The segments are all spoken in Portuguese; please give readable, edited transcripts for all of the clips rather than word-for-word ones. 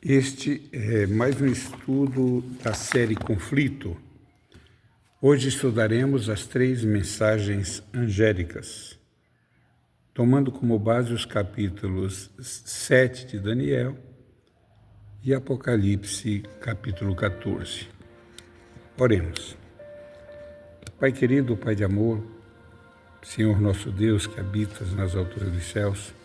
Este é mais um estudo da série Conflito. Hoje estudaremos as 3 mensagens angélicas, tomando como base os capítulos 7 de Daniel e Apocalipse, capítulo 14. Oremos. Pai querido, Pai de amor, Senhor nosso Deus que habitas nas alturas dos céus,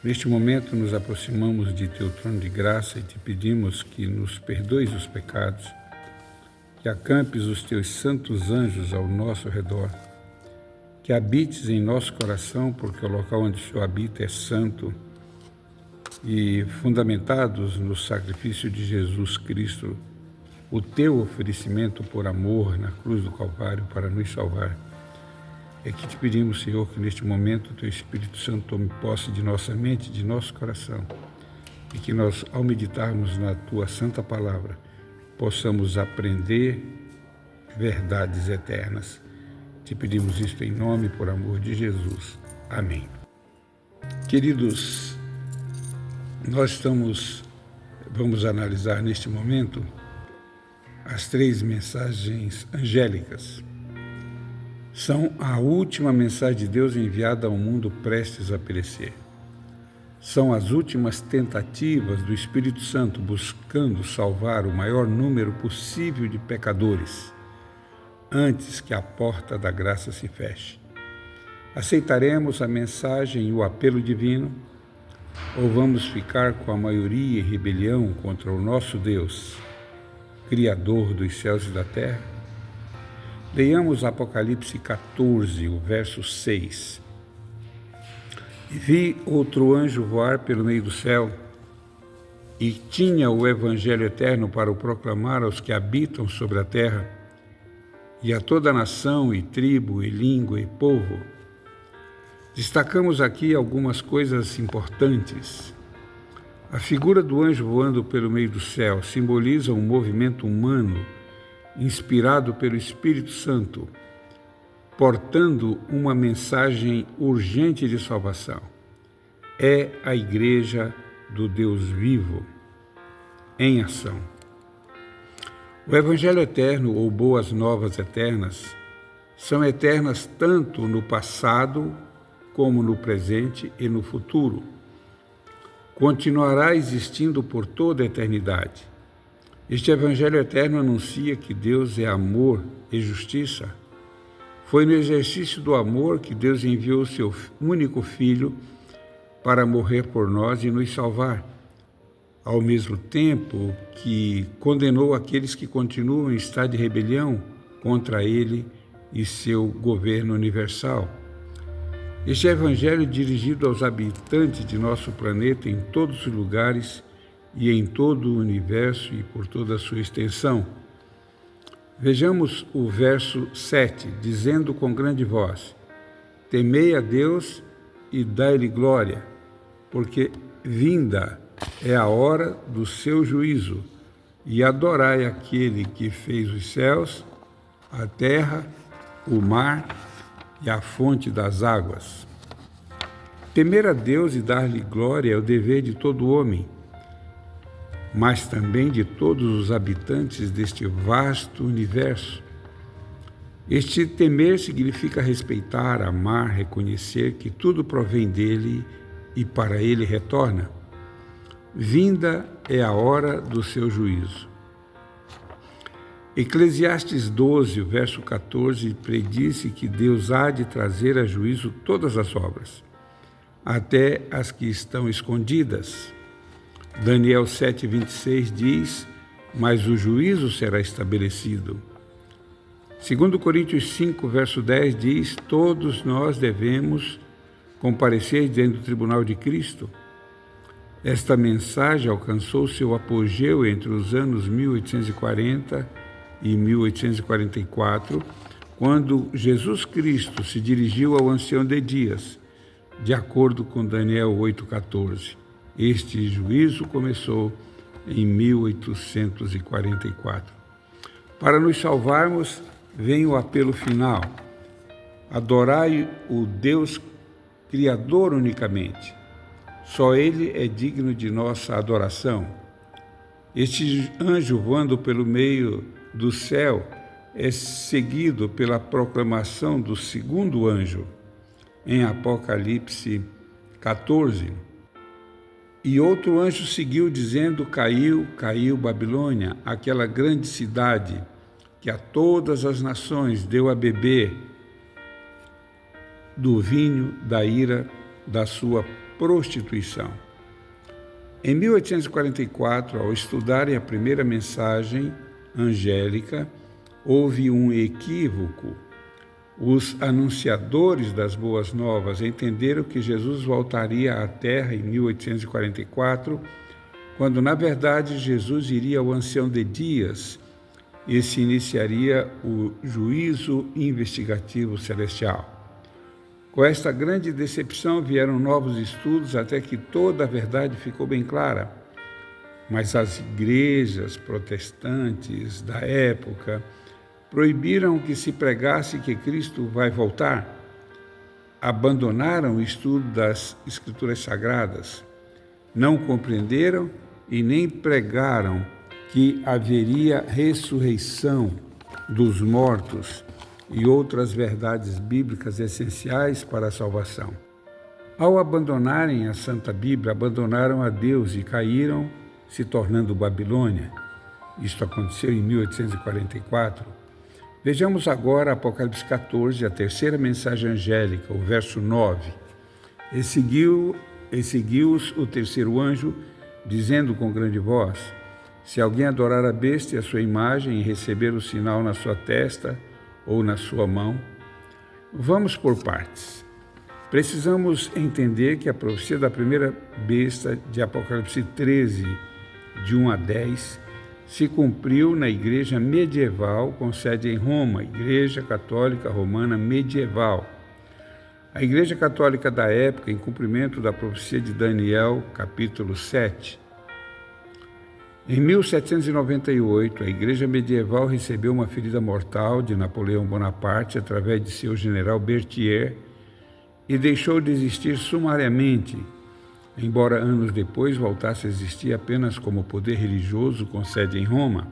neste momento nos aproximamos de Teu trono de graça e te pedimos que nos perdoes os pecados, que acampes os Teus santos anjos ao nosso redor, que habites em nosso coração, porque o local onde o Senhor habita é santo, e fundamentados no sacrifício de Jesus Cristo, o Teu oferecimento por amor na cruz do Calvário para nos salvar. É que te pedimos, Senhor, que neste momento o Teu Espírito Santo tome posse de nossa mente, de nosso coração, e que nós, ao meditarmos na Tua Santa Palavra, possamos aprender verdades eternas. Te pedimos isto em nome e por amor de Jesus. Amém. Queridos, nós vamos analisar neste momento as 3 mensagens angélicas. São a última mensagem de Deus enviada ao mundo prestes a perecer. São as últimas tentativas do Espírito Santo buscando salvar o maior número possível de pecadores, antes que a porta da graça se feche. Aceitaremos a mensagem e o apelo divino, ou vamos ficar com a maioria em rebelião contra o nosso Deus, Criador dos céus e da terra? Leiamos Apocalipse 14, o verso 6. E vi outro anjo voar pelo meio do céu, e tinha o evangelho eterno para o proclamar aos que habitam sobre a terra, e a toda nação, e tribo, e língua, e povo. Destacamos aqui algumas coisas importantes. A figura do anjo voando pelo meio do céu simboliza um movimento humano inspirado pelo Espírito Santo, portando uma mensagem urgente de salvação. É a Igreja do Deus vivo, em ação. O Evangelho eterno, ou boas novas eternas, são eternas tanto no passado como no presente e no futuro. Continuará existindo por toda a eternidade. Este Evangelho eterno anuncia que Deus é amor e justiça. Foi no exercício do amor que Deus enviou o seu único Filho para morrer por nós e nos salvar, ao mesmo tempo que condenou aqueles que continuam em estado de rebelião contra Ele e seu governo universal. Este Evangelho é dirigido aos habitantes de nosso planeta em todos os lugares e em todo o universo e por toda a sua extensão. Vejamos o verso 7, dizendo com grande voz: temei a Deus e dai-lhe glória, porque vinda é a hora do seu juízo, e adorai aquele que fez os céus, a terra, o mar e a fonte das águas. Temer a Deus e dar-lhe glória é o dever de todo homem, mas também de todos os habitantes deste vasto universo. Este temer significa respeitar, amar, reconhecer que tudo provém dele e para ele retorna. Vinda é a hora do seu juízo. Eclesiastes 12, verso 14, predisse que Deus há de trazer a juízo todas as obras, até as que estão escondidas. Daniel 7,26 diz: mas o juízo será estabelecido. 2 Coríntios 5, verso 10 diz: todos nós devemos comparecer diante do tribunal de Cristo. Esta mensagem alcançou seu apogeu entre os anos 1840 e 1844, quando Jesus Cristo se dirigiu ao ancião de dias, de acordo com Daniel 8,14. Este juízo começou em 1844. Para nos salvarmos, vem o apelo final: adorai o Deus Criador unicamente. Só Ele é digno de nossa adoração. Este anjo voando pelo meio do céu é seguido pela proclamação do segundo anjo, em Apocalipse 14. E outro anjo seguiu dizendo: caiu, caiu Babilônia, aquela grande cidade que a todas as nações deu a beber do vinho da ira da sua prostituição. Em 1844, ao estudarem a primeira mensagem angélica, houve um equívoco. Os anunciadores das boas novas entenderam que Jesus voltaria à Terra em 1844, quando na verdade Jesus iria ao Ancião de Dias e se iniciaria o juízo investigativo celestial. Com esta grande decepção vieram novos estudos até que toda a verdade ficou bem clara. Mas as igrejas protestantes da época proibiram que se pregasse que Cristo vai voltar. Abandonaram o estudo das Escrituras Sagradas. Não compreenderam e nem pregaram que haveria ressurreição dos mortos e outras verdades bíblicas essenciais para a salvação. Ao abandonarem a Santa Bíblia, abandonaram a Deus e caíram, se tornando Babilônia. Isto aconteceu em 1844. Vejamos agora Apocalipse 14, a terceira mensagem angélica, o verso 9. E seguiu-os o terceiro anjo, dizendo com grande voz: se alguém adorar a besta e a sua imagem e receber o sinal na sua testa ou na sua mão. Vamos por partes. Precisamos entender que a profecia da primeira besta de Apocalipse 13, de 1 a 10, se cumpriu na igreja medieval com sede em Roma, Igreja Católica Romana Medieval. A Igreja Católica da época, em cumprimento da profecia de Daniel, capítulo 7. Em 1798, a Igreja Medieval recebeu uma ferida mortal de Napoleão Bonaparte através de seu general Berthier e deixou de existir sumariamente, embora anos depois voltasse a existir apenas como poder religioso com sede em Roma.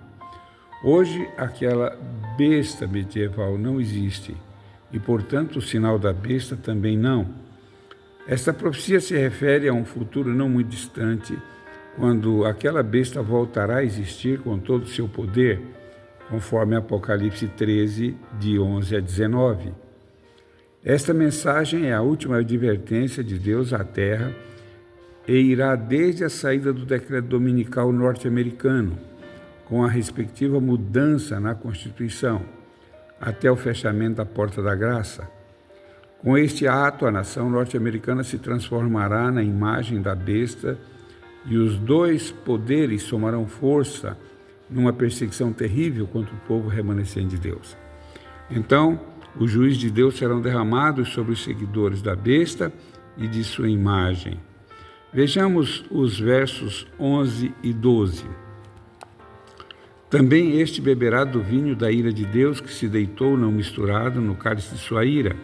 Hoje, aquela besta medieval não existe e, portanto, o sinal da besta também não. Esta profecia se refere a um futuro não muito distante, quando aquela besta voltará a existir com todo o seu poder, conforme Apocalipse 13, de 11 a 19. Esta mensagem é a última advertência de Deus à Terra e irá desde a saída do decreto dominical norte-americano, com a respectiva mudança na Constituição, até o fechamento da Porta da Graça. Com este ato, a nação norte-americana se transformará na imagem da besta e os dois poderes somarão força numa perseguição terrível contra o povo remanescente de Deus. Então, os juízos de Deus serão derramados sobre os seguidores da besta e de sua imagem. Vejamos os versos 11 e 12. Também este beberá do vinho da ira de Deus, que se deitou não misturado no cálice de sua ira,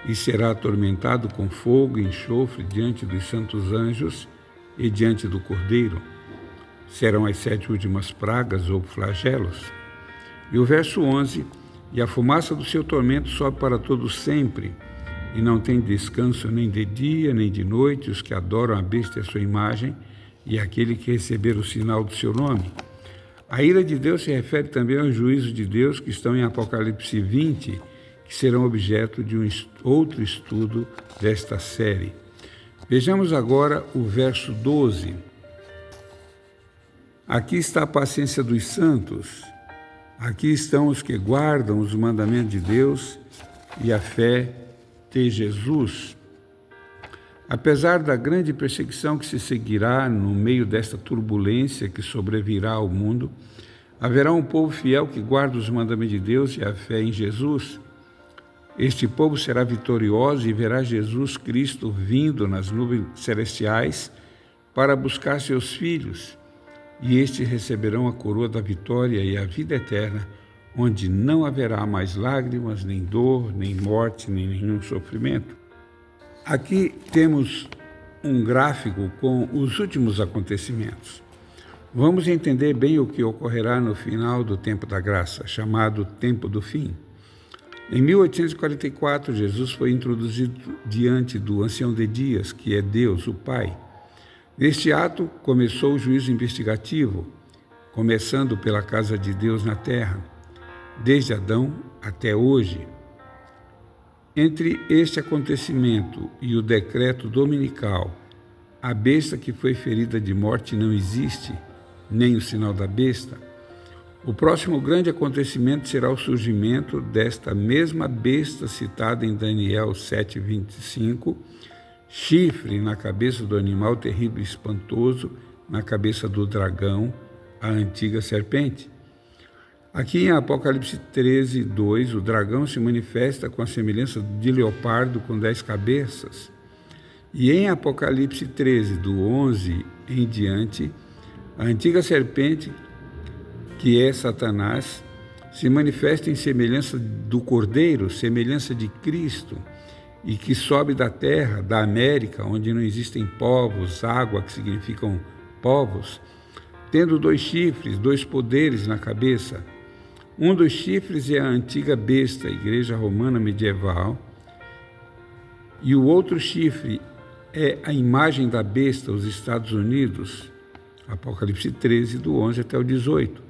e será atormentado com fogo e enxofre diante dos santos anjos e diante do Cordeiro. Serão as 7 últimas pragas ou flagelos. E o verso 11, e a fumaça do seu tormento sobe para todo sempre, e não tem descanso nem de dia nem de noite os que adoram a besta e a sua imagem, e aquele que receber o sinal do seu nome. A ira de Deus se refere também ao juízo de Deus que estão em Apocalipse 20, que serão objeto de outro estudo desta série. Vejamos agora o verso 12. Aqui está a paciência dos santos, aqui estão os que guardam os mandamentos de Deus e a fé de Jesus. Apesar da grande perseguição que se seguirá no meio desta turbulência que sobrevirá ao mundo, haverá um povo fiel que guarda os mandamentos de Deus e a fé em Jesus. Este povo será vitorioso e verá Jesus Cristo vindo nas nuvens celestiais para buscar seus filhos, e estes receberão a coroa da vitória e a vida eterna, onde não haverá mais lágrimas, nem dor, nem morte, nem nenhum sofrimento. Aqui temos um gráfico com os últimos acontecimentos. Vamos entender bem o que ocorrerá no final do tempo da graça, chamado tempo do fim. Em 1844, Jesus foi introduzido diante do Ancião de Dias, que é Deus, o Pai. Neste ato, começou o juízo investigativo, começando pela casa de Deus na terra, desde Adão até hoje. Entre este acontecimento e o decreto dominical, a besta que foi ferida de morte não existe, nem o sinal da besta. O próximo grande acontecimento será o surgimento desta mesma besta citada em Daniel 7:25, chifre na cabeça do animal terrível e espantoso, na cabeça do dragão, a antiga serpente. Aqui em Apocalipse 13:2, o dragão se manifesta com a semelhança de leopardo com 10 cabeças. E em Apocalipse 13, do 11 em diante, a antiga serpente, que é Satanás, se manifesta em semelhança do Cordeiro, semelhança de Cristo, e que sobe da terra, da América, onde não existem povos, água, que significam povos, tendo 2 chifres, 2 poderes na cabeça. Um dos chifres é a antiga besta, a igreja romana medieval, e o outro chifre é a imagem da besta, os Estados Unidos, Apocalipse 13, do 11 até o 18.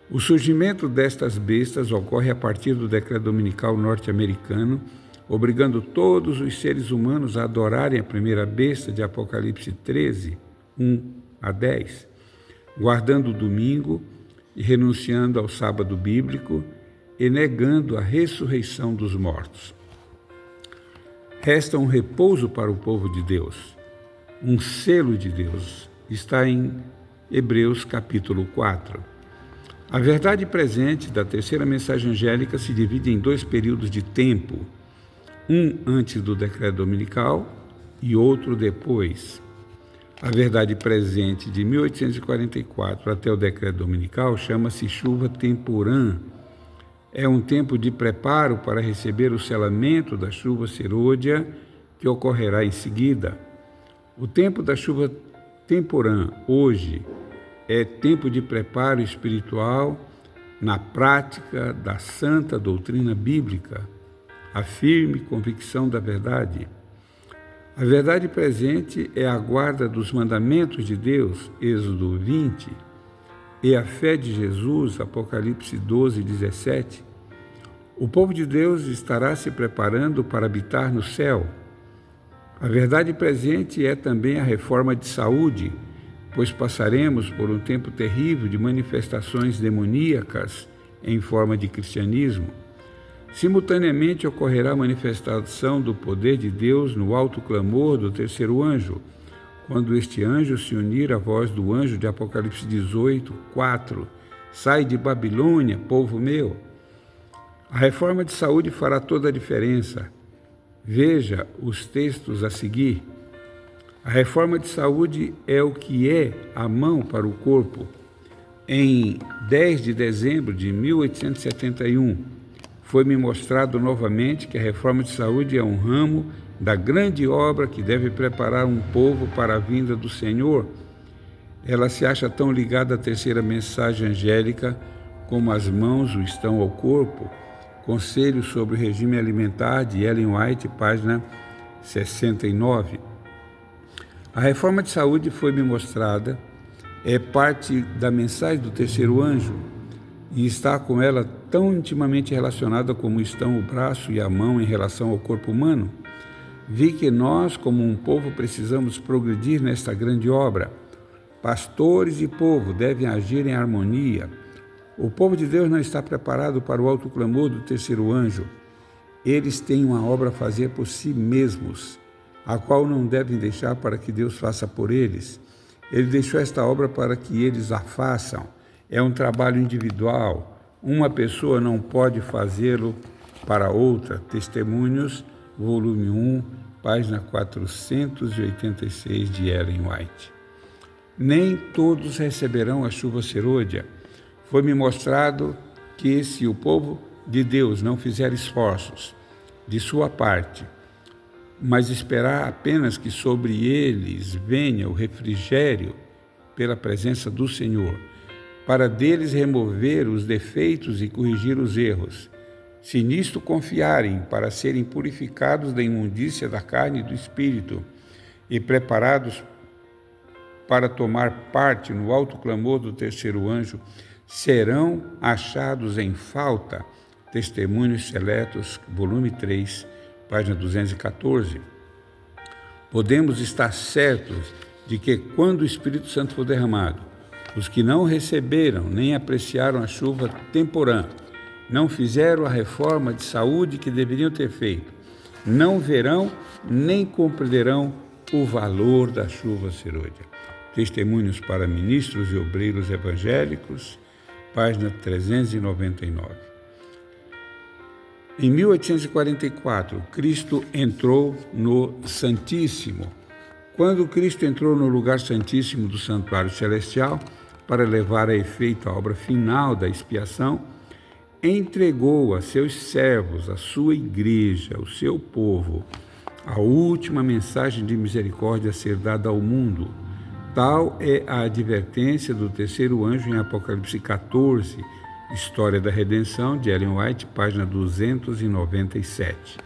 O surgimento destas bestas ocorre a partir do decreto dominical norte-americano, obrigando todos os seres humanos a adorarem a primeira besta de Apocalipse 13, 1 a 10, guardando o domingo e renunciando ao sábado bíblico e negando a ressurreição dos mortos. Resta um repouso para o povo de Deus, um selo de Deus. Está em Hebreus capítulo 4. A verdade presente da terceira mensagem angélica se divide em 2 períodos de tempo, um antes do decreto dominical e outro depois. A verdade presente de 1844 até o decreto dominical chama-se chuva temporã. É um tempo de preparo para receber o selamento da chuva serôdia que ocorrerá em seguida. O tempo da chuva temporã, hoje, é tempo de preparo espiritual na prática da santa doutrina bíblica, a firme convicção da verdade. A verdade presente é a guarda dos mandamentos de Deus, Êxodo 20, e a fé de Jesus, Apocalipse 12:17. O povo de Deus estará se preparando para habitar no céu. A verdade presente é também a reforma de saúde, pois passaremos por um tempo terrível de manifestações demoníacas em forma de cristianismo. Simultaneamente ocorrerá a manifestação do poder de Deus no alto clamor do terceiro anjo, quando este anjo se unir à voz do anjo de Apocalipse 18:4, sai de Babilônia, povo meu. A reforma de saúde fará toda a diferença. Veja os textos a seguir. A reforma de saúde é o que é a mão para o corpo. Em 10 de dezembro de 1871, foi-me mostrado novamente que a reforma de saúde é um ramo da grande obra que deve preparar um povo para a vinda do Senhor. Ela se acha tão ligada à terceira mensagem angélica como as mãos o estão ao corpo. Conselho sobre o regime alimentar de Ellen White, página 69. A reforma de saúde foi-me mostrada, é parte da mensagem do terceiro anjo e está com ela tão intimamente relacionada como estão o braço e a mão em relação ao corpo humano. Vi que nós, como um povo, precisamos progredir nesta grande obra. Pastores e povo devem agir em harmonia. O povo de Deus não está preparado para o alto clamor do terceiro anjo. Eles têm uma obra a fazer por si mesmos, a qual não devem deixar para que Deus faça por eles. Ele deixou esta obra para que eles a façam. É um trabalho individual. Uma pessoa não pode fazê-lo para outra. Testemunhos, volume 1, página 486 de Ellen White. Nem todos receberão a chuva serôdia. Foi-me mostrado que se o povo de Deus não fizer esforços de sua parte, mas esperar apenas que sobre eles venha o refrigério pela presença do Senhor, para deles remover os defeitos e corrigir os erros, se nisto confiarem, para serem purificados da imundícia da carne e do espírito, e preparados para tomar parte no alto clamor do terceiro anjo, serão achados em falta. Testemunhos Seletos, volume 3, página 214. Podemos estar certos de que, quando o Espírito Santo for derramado, os que não receberam nem apreciaram a chuva temporã, não fizeram a reforma de saúde que deveriam ter feito, não verão nem compreenderão o valor da chuva serôdia. Testemunhos para Ministros e Obreiros Evangélicos, página 399. Em 1844, Cristo entrou no Santíssimo. Quando Cristo entrou no lugar santíssimo do santuário celestial para levar a efeito a obra final da expiação, entregou a seus servos, a sua igreja, o seu povo, a última mensagem de misericórdia a ser dada ao mundo. Tal é a advertência do terceiro anjo em Apocalipse 14, História da Redenção, de Ellen White, página 297.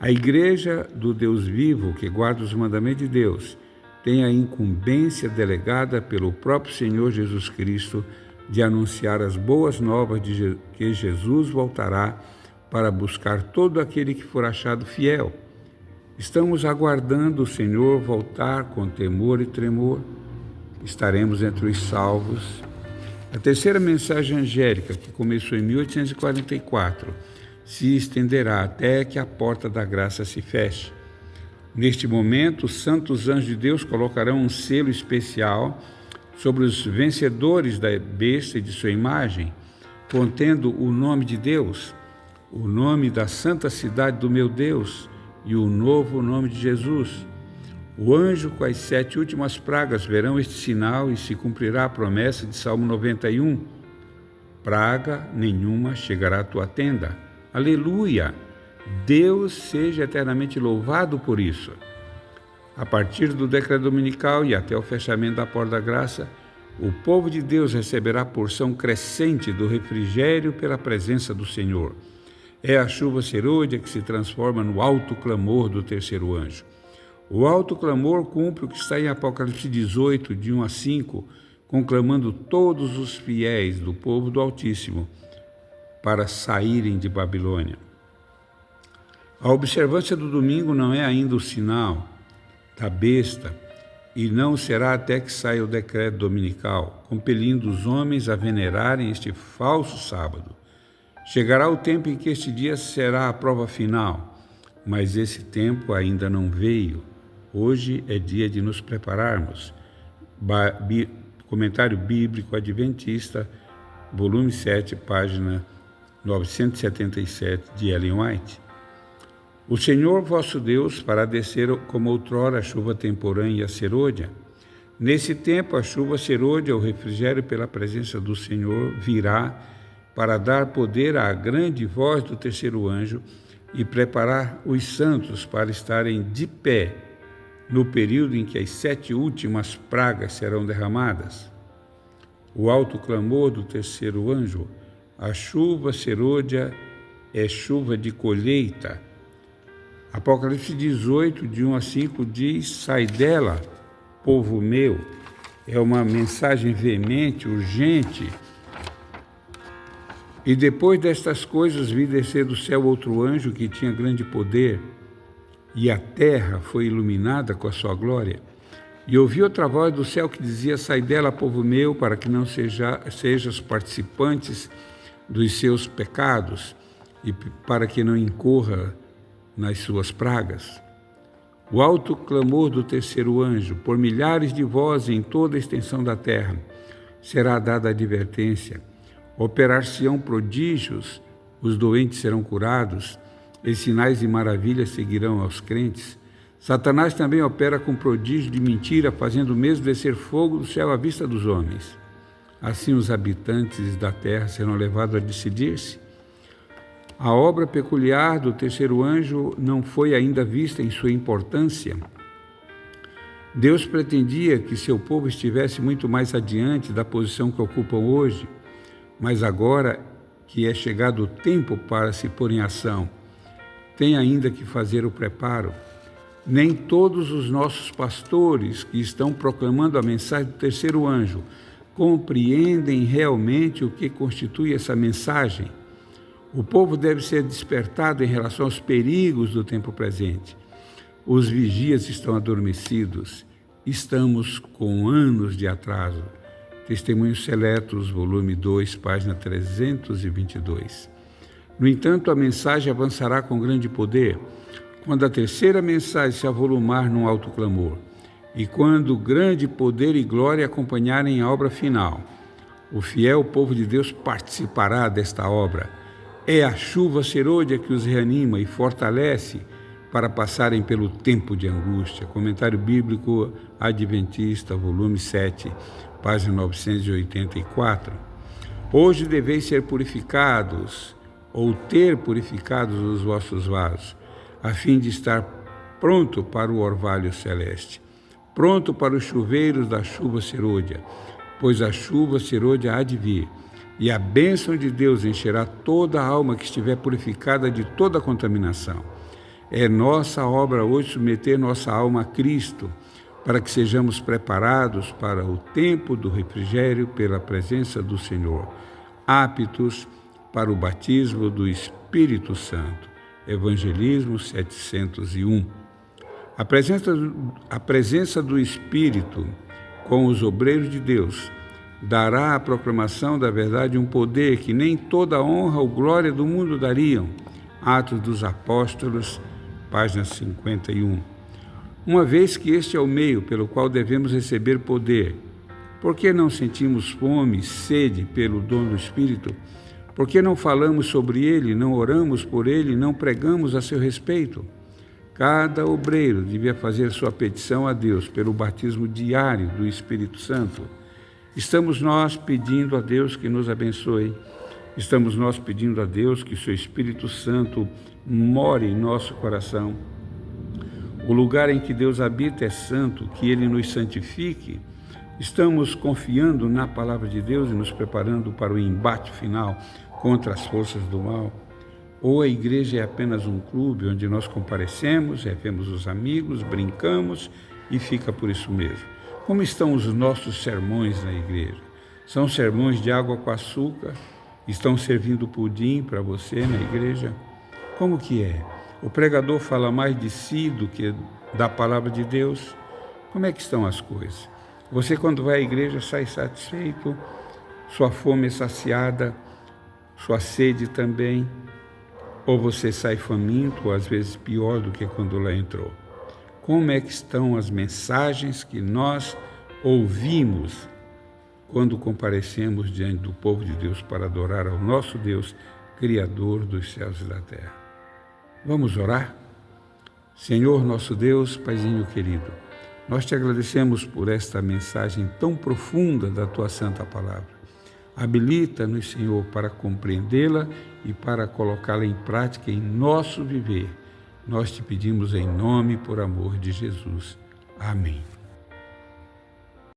A Igreja do Deus vivo, que guarda os mandamentos de Deus, tem a incumbência delegada pelo próprio Senhor Jesus Cristo de anunciar as boas novas de que Jesus voltará para buscar todo aquele que for achado fiel. Estamos aguardando o Senhor voltar com temor e tremor. Estaremos entre os salvos. A terceira mensagem angélica, que começou em 1844, se estenderá até que a porta da graça se feche. Neste momento, os santos anjos de Deus colocarão um selo especial sobre os vencedores da besta e de sua imagem, contendo o nome de Deus, o nome da santa cidade do meu Deus e o novo nome de Jesus. O anjo com as 7 últimas pragas verão este sinal e se cumprirá a promessa de Salmo 91. Praga nenhuma chegará à tua tenda. Aleluia! Deus seja eternamente louvado por isso. A partir do decreto dominical e até o fechamento da porta da graça, o povo de Deus receberá porção crescente do refrigério pela presença do Senhor. É a chuva serôdia que se transforma no alto clamor do terceiro anjo. O alto clamor cumpre o que está em Apocalipse 18, de 1 a 5, conclamando todos os fiéis do povo do Altíssimo para saírem de Babilônia. A observância do domingo não é ainda o sinal da besta e não será até que saia o decreto dominical, compelindo os homens a venerarem este falso sábado. Chegará o tempo em que este dia será a prova final, mas esse tempo ainda não veio. Hoje é dia de nos prepararmos. Comentário Bíblico Adventista, volume 7, página 977, de Ellen White. O Senhor vosso Deus fará descer como outrora a chuva temporã e a serôdia. Nesse tempo a chuva serôdia, o refrigério pela presença do Senhor, virá para dar poder à grande voz do terceiro anjo e preparar os santos para estarem de pé no período em que as 7 últimas pragas serão derramadas. O alto clamor do terceiro anjo, a chuva serôdia é chuva de colheita. Apocalipse 18, de 1 a 5, diz: sai dela, povo meu. É uma mensagem veemente, urgente. E depois destas coisas vi descer do céu outro anjo que tinha grande poder, e a terra foi iluminada com a sua glória. E ouvi outra voz do céu que dizia: sai dela, povo meu, para que não sejas participantes dos seus pecados e para que não incorra nas suas pragas. O alto clamor do terceiro anjo, por milhares de vozes em toda a extensão da terra, será dada advertência. Operar-se-ão prodígios, os doentes serão curados, e sinais e maravilhas seguirão aos crentes. Satanás também opera com prodígio de mentira, fazendo mesmo descer fogo do céu à vista dos homens. Assim os habitantes da terra serão levados a decidir-se. A obra peculiar do terceiro anjo não foi ainda vista em sua importância. Deus pretendia que seu povo estivesse muito mais adiante da posição que ocupam hoje, mas agora que é chegado o tempo para se pôr em ação, tem ainda que fazer o preparo. Nem todos os nossos pastores que estão proclamando a mensagem do terceiro anjo compreendem realmente o que constitui essa mensagem. O povo deve ser despertado em relação aos perigos do tempo presente. Os vigias estão adormecidos. Estamos com anos de atraso. Testemunhos Seletos, volume 2, página 322. No entanto, a mensagem avançará com grande poder quando a terceira mensagem se avolumar num alto clamor e quando grande poder e glória acompanharem a obra final. O fiel povo de Deus participará desta obra. É a chuva serôdia que os reanima e fortalece para passarem pelo tempo de angústia. Comentário Bíblico Adventista, volume 7, página 984. Hoje deveis ser purificados, ou ter purificados os vossos vasos, a fim de estar pronto para o orvalho celeste, pronto para os chuveiros da chuva serôdia, pois a chuva serôdia há de vir, e a bênção de Deus encherá toda a alma que estiver purificada de toda contaminação. É nossa obra hoje submeter nossa alma a Cristo, para que sejamos preparados para o tempo do refrigério pela presença do Senhor, aptos para o batismo do Espírito Santo. Evangelismo 701. A presença do Espírito com os obreiros de Deus dará à proclamação da verdade um poder que nem toda a honra ou glória do mundo dariam. Atos dos Apóstolos, página 51. Uma vez que este é o meio pelo qual devemos receber poder, por que não sentimos fome e sede pelo dom do Espírito? Por que não falamos sobre ele, não oramos por ele, não pregamos a seu respeito? Cada obreiro devia fazer sua petição a Deus pelo batismo diário do Espírito Santo. Estamos nós pedindo a Deus que nos abençoe. Estamos nós pedindo a Deus que seu Espírito Santo more em nosso coração. O lugar em que Deus habita é santo, que ele nos santifique. Estamos confiando na palavra de Deus e nos preparando para o embate final contra as forças do mal? Ou a igreja é apenas um clube onde nós comparecemos, revemos os amigos, brincamos e fica por isso mesmo? Como estão os nossos sermões na igreja? São sermões de água com açúcar? Estão servindo pudim para você na igreja? Como que é? O pregador fala mais de si do que da palavra de Deus? Como é que estão as coisas? Você, quando vai à igreja, sai satisfeito? Sua fome é saciada? Sua sede também? Ou você sai faminto, ou às vezes pior do que quando lá entrou? Como é que estão as mensagens que nós ouvimos quando comparecemos diante do povo de Deus para adorar ao nosso Deus, Criador dos céus e da terra? Vamos orar? Senhor, nosso Deus, Paizinho querido, nós te agradecemos por esta mensagem tão profunda da tua santa palavra. Habilita-nos, Senhor, para compreendê-la e para colocá-la em prática em nosso viver. Nós te pedimos em nome e por amor de Jesus. Amém.